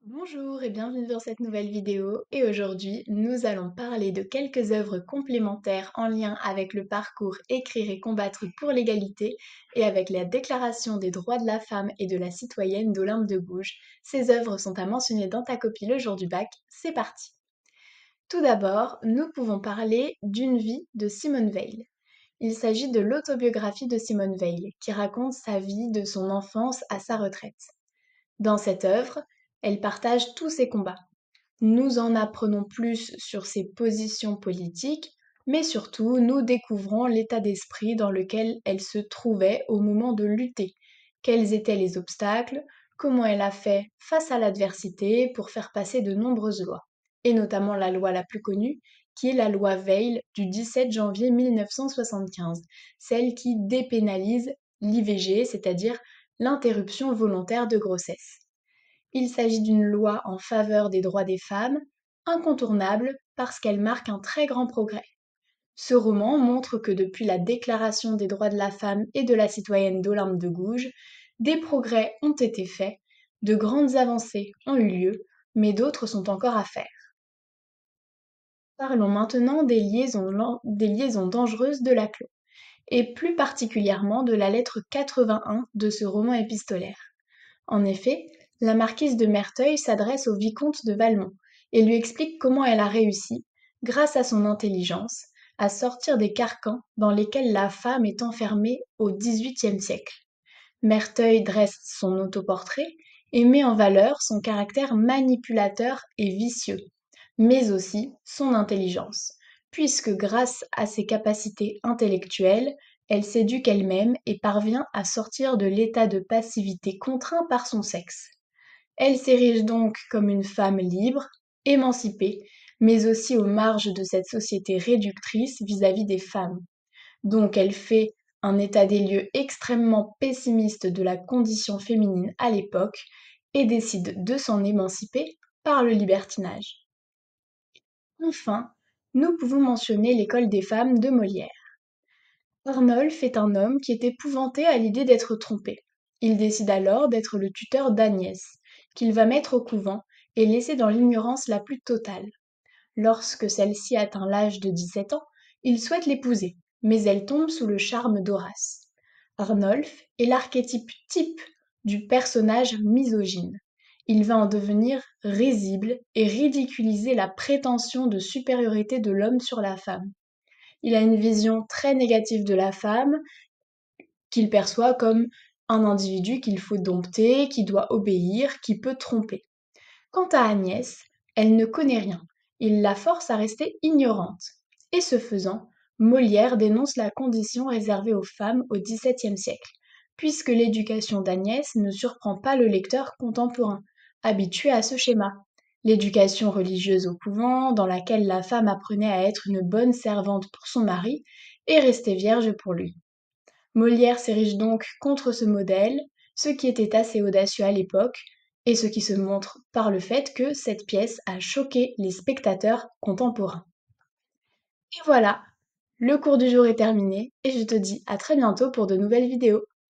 Bonjour et bienvenue dans cette nouvelle vidéo et aujourd'hui nous allons parler de quelques œuvres complémentaires en lien avec le parcours Écrire et combattre pour l'égalité et avec la Déclaration des droits de la femme et de la citoyenne d'Olympe de Gouges. Ces œuvres sont à mentionner dans ta copie le jour du bac, c'est parti! Tout d'abord, nous pouvons parler d'une vie de Simone Veil. Il s'agit de l'autobiographie de Simone Veil qui raconte sa vie de son enfance à sa retraite. Dans cette œuvre, elle partage tous ses combats. Nous en apprenons plus sur ses positions politiques, mais surtout nous découvrons l'état d'esprit dans lequel elle se trouvait au moment de lutter, quels étaient les obstacles, comment elle a fait face à l'adversité pour faire passer de nombreuses lois, et notamment la loi la plus connue, qui est la loi Veil du 17 janvier 1975, celle qui dépénalise l'IVG, c'est-à-dire l'interruption volontaire de grossesse. Il s'agit d'une loi en faveur des droits des femmes, incontournable parce qu'elle marque un très grand progrès. Ce roman montre que depuis la Déclaration des droits de la femme et de la citoyenne d'Olympe de Gouges, des progrès ont été faits, de grandes avancées ont eu lieu, mais d'autres sont encore à faire. Parlons maintenant des liaisons dangereuses de Laclos, et plus particulièrement de la lettre 81 de ce roman épistolaire. En effet, la marquise de Merteuil s'adresse au vicomte de Valmont et lui explique comment elle a réussi, grâce à son intelligence, à sortir des carcans dans lesquels la femme est enfermée au XVIIIe siècle. Merteuil dresse son autoportrait et met en valeur son caractère manipulateur et vicieux, mais aussi son intelligence, puisque grâce à ses capacités intellectuelles, elle s'éduque elle-même et parvient à sortir de l'état de passivité contraint par son sexe. Elle s'érige donc comme une femme libre, émancipée, mais aussi aux marges de cette société réductrice vis-à-vis des femmes. Donc elle fait un état des lieux extrêmement pessimiste de la condition féminine à l'époque et décide de s'en émanciper par le libertinage. Enfin, nous pouvons mentionner l'école des femmes de Molière. Arnolphe est un homme qui est épouvanté à l'idée d'être trompé. Il décide alors d'être le tuteur d'Agnès, qu'il va mettre au couvent et laisser dans l'ignorance la plus totale. Lorsque celle-ci atteint l'âge de 17 ans, il souhaite l'épouser, mais elle tombe sous le charme d'Horace. Arnolphe est l'archétype type du personnage misogyne. Il va en devenir risible et ridiculiser la prétention de supériorité de l'homme sur la femme. Il a une vision très négative de la femme, qu'il perçoit comme un individu qu'il faut dompter, qui doit obéir, qui peut tromper. Quant à Agnès, elle ne connaît rien. Il la force à rester ignorante. Et ce faisant, Molière dénonce la condition réservée aux femmes au XVIIe siècle, puisque l'éducation d'Agnès ne surprend pas le lecteur contemporain, habitué à ce schéma. L'éducation religieuse au couvent, dans laquelle la femme apprenait à être une bonne servante pour son mari et rester vierge pour lui. Molière s'érige donc contre ce modèle, ce qui était assez audacieux à l'époque, et ce qui se montre par le fait que cette pièce a choqué les spectateurs contemporains. Et voilà, le cours du jour est terminé, et je te dis à très bientôt pour de nouvelles vidéos.